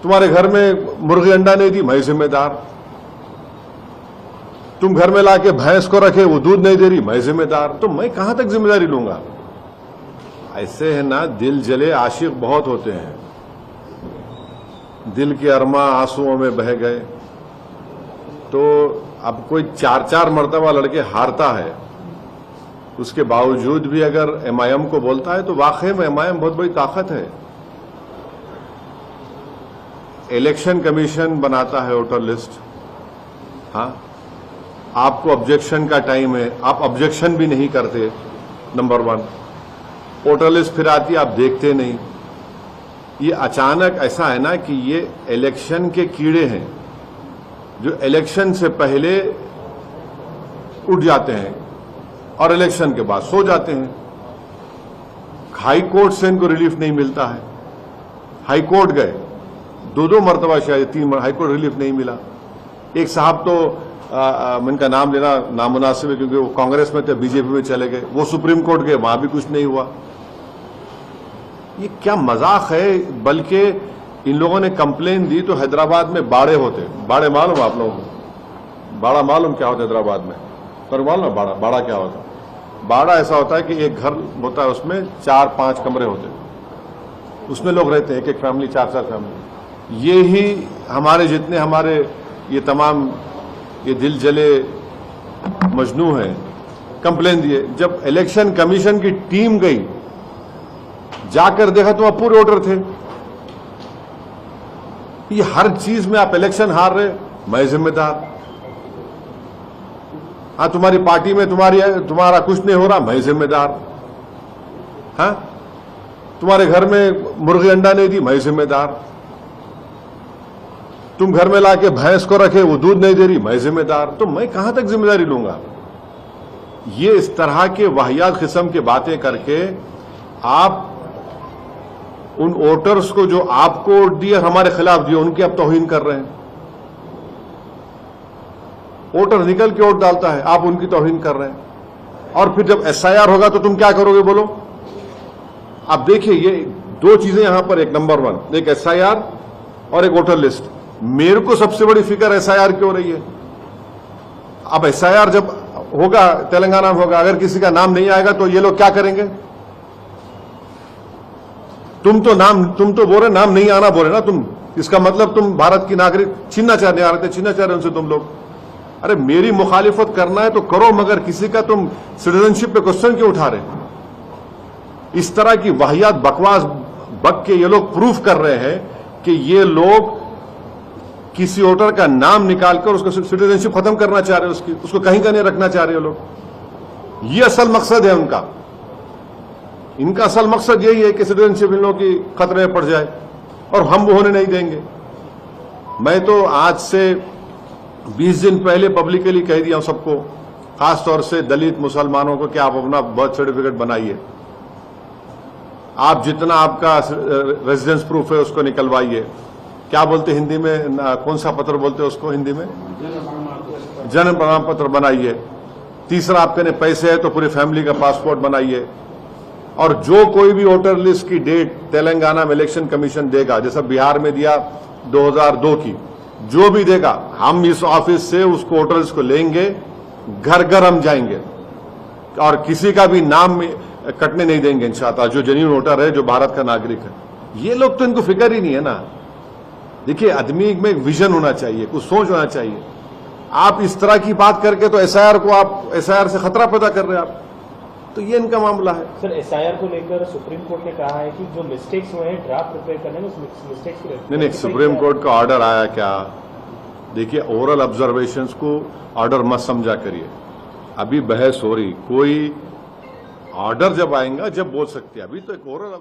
तुम्हारे घर में मुर्गी अंडा नहीं दी, मैं जिम्मेदार। तुम घर में लाके भैंस को रखे, वो दूध नहीं दे रही, मैं जिम्मेदार। तो मैं कहां तक जिम्मेदारी लूंगा? ऐसे है ना, दिल जले आशिक बहुत होते हैं, दिल के अरमा आंसुओं में बह गए। तो अब कोई 4-4 मर्तबा लड़के हारता है, उसके बावजूद भी अगर एमआईएम को बोलता है तो वाकई में एमआईएम बहुत बड़ी ताकत है। इलेक्शन कमीशन बनाता है वोटर लिस्ट, हाँ, आपको ऑब्जेक्शन का टाइम है, आप ऑब्जेक्शन भी नहीं करते, नंबर 1। वोटर लिस्ट फिर आती है, आप देखते नहीं। ये अचानक ऐसा है ना कि ये इलेक्शन के कीड़े हैं जो इलेक्शन से पहले उठ जाते हैं और इलेक्शन के बाद सो जाते हैं। हाई कोर्ट से इनको रिलीफ नहीं मिलता है, हाई कोर्ट गए 2-2 मरतबा, शायद 3 हाई कोर्ट रिलीफ नहीं मिला। एक साहब तो इनका नाम लेना नामुनासिब है क्योंकि वो कांग्रेस में थे, बीजेपी में चले गए, वो सुप्रीम कोर्ट गए, वहां भी कुछ नहीं हुआ। ये क्या मजाक है? बल्कि इन लोगों ने कंप्लेन दी तो हैदराबाद में बाड़े होते, बाड़े मालूम आप लोगों को? बाड़ा मालूम क्या होता है हैदराबाद में? पर मालूम ना बाड़ा क्या होता है? बाड़ा ऐसा होता है कि एक घर होता है, उसमें 4-5 कमरे होते हैं, उसमें लोग रहते हैं, एक फैमिली, 4-4 फैमिली। ये ही हमारे जितने हमारे ये तमाम ये दिल जले मजनू हैं, कंप्लेन दिए। जब इलेक्शन कमीशन की टीम गई, जाकर देखा तो वहां पूरे वोटर थे। ये हर चीज में आप इलेक्शन हार रहे, मैं जिम्मेदार। हाँ, तुम्हारी पार्टी में तुम्हारा कुछ नहीं हो रहा, मैं जिम्मेदार। हाँ, तुम्हारे घर में मुर्गी अंडा नहीं दी, मैं जिम्मेदार। तुम घर में लाके भैंस को रखे, वो दूध नहीं दे रही, मैं जिम्मेदार। तो मैं कहां तक जिम्मेदारी लूंगा? ये इस तरह के वाहियात किस्म की बातें करके आप उन वोटर्स को जो आपको वोट दिए, हमारे खिलाफ दिए, उनकी आप तौहीन कर रहे हैं। वोटर निकल के वोट डालता है, आप उनकी तौहीन कर रहे हैं। और फिर जब एसआईआर होगा तो तुम क्या करोगे बोलो? आप देखिए, ये 2 चीजें यहां पर, एक नंबर 1 एक एसआईआर और एक वोटर लिस्ट। मेरे को सबसे बड़ी फिक्र एसआईआर की हो रही है। अब एसआईआर जब होगा, तेलंगाना में होगा, अगर किसी का नाम नहीं आएगा तो ये लोग क्या करेंगे? तुम तो बोल रहे नाम नहीं आना बोल रहे ना तुम, इसका मतलब तुम भारत की नागरिक छीनना चाह रहे उनसे तुम लोग। अरे मेरी मुखालिफत करना है तो करो, मगर किसी का तुम सिटीजनशिप पे क्वेश्चन क्यों उठा रहे? इस तरह की वाहियात बकवास बक के ये लोग प्रूफ कर रहे हैं कि ये लोग किसी वोटर का नाम निकालकर उसका सिटीजनशिप खत्म करना चाह रहे हैं, उसको कहीं का नहीं रखना चाह रहे लोग। ये असल मकसद है उनका। इनका असल मकसद यही है कि सिटीजनशिप इन लोगों की खतरे में पड़ जाए, और हम वो होने नहीं देंगे। मैं तो आज से 20 दिन पहले पब्लिकली कह दिया हूं सबको, खासतौर से दलित मुसलमानों को, कि आप अपना बर्थ सर्टिफिकेट बनाइए। आप जितना आपका रेजिडेंस प्रूफ है उसको निकलवाइए। क्या बोलते हिंदी में, कौन सा पत्र बोलते हैं उसको हिंदी में? जन्म प्रमाण पत्र बनाइए। तीसरा, आपके ने पैसे है तो पूरी फैमिली का पासपोर्ट बनाइए। और जो कोई भी वोटर लिस्ट की डेट तेलंगाना में इलेक्शन कमीशन देगा, जैसा बिहार में दिया 2002 की, जो भी देगा, हम इस ऑफिस से उसको वोटर लिस्ट को लेंगे, घर घर हम जाएंगे और किसी का भी नाम में कटने नहीं देंगे इंशाअल्लाह, जो जेन्युइन वोटर है, जो भारत का नागरिक है। ये लोग तो इनको फिक्र ही नहीं है ना। देखिए, आदमी में विजन होना चाहिए, कुछ सोच होना चाहिए। आप इस तरह की बात करके तो एसआईआर को, आप एसआईआर से खतरा पैदा कर रहे हैं आप, तो ये इनका मामला है। सर, एसआईआर को लेकर सुप्रीम कोर्ट ने कहा है कि जो मिस्टेक्स हुए हैं ड्राफ्ट प्रिपेयर करने में, उस मिस्टेक्स को नहीं, सुप्रीम कोर्ट का ऑर्डर आया क्या? देखिए, ओरल ऑब्जर्वेशंस को ऑर्डर मत समझा करिए, अभी बहस हो रही। कोई ऑर्डर जब आएगा जब बोल सकते हैं, अभी तो एक ओरल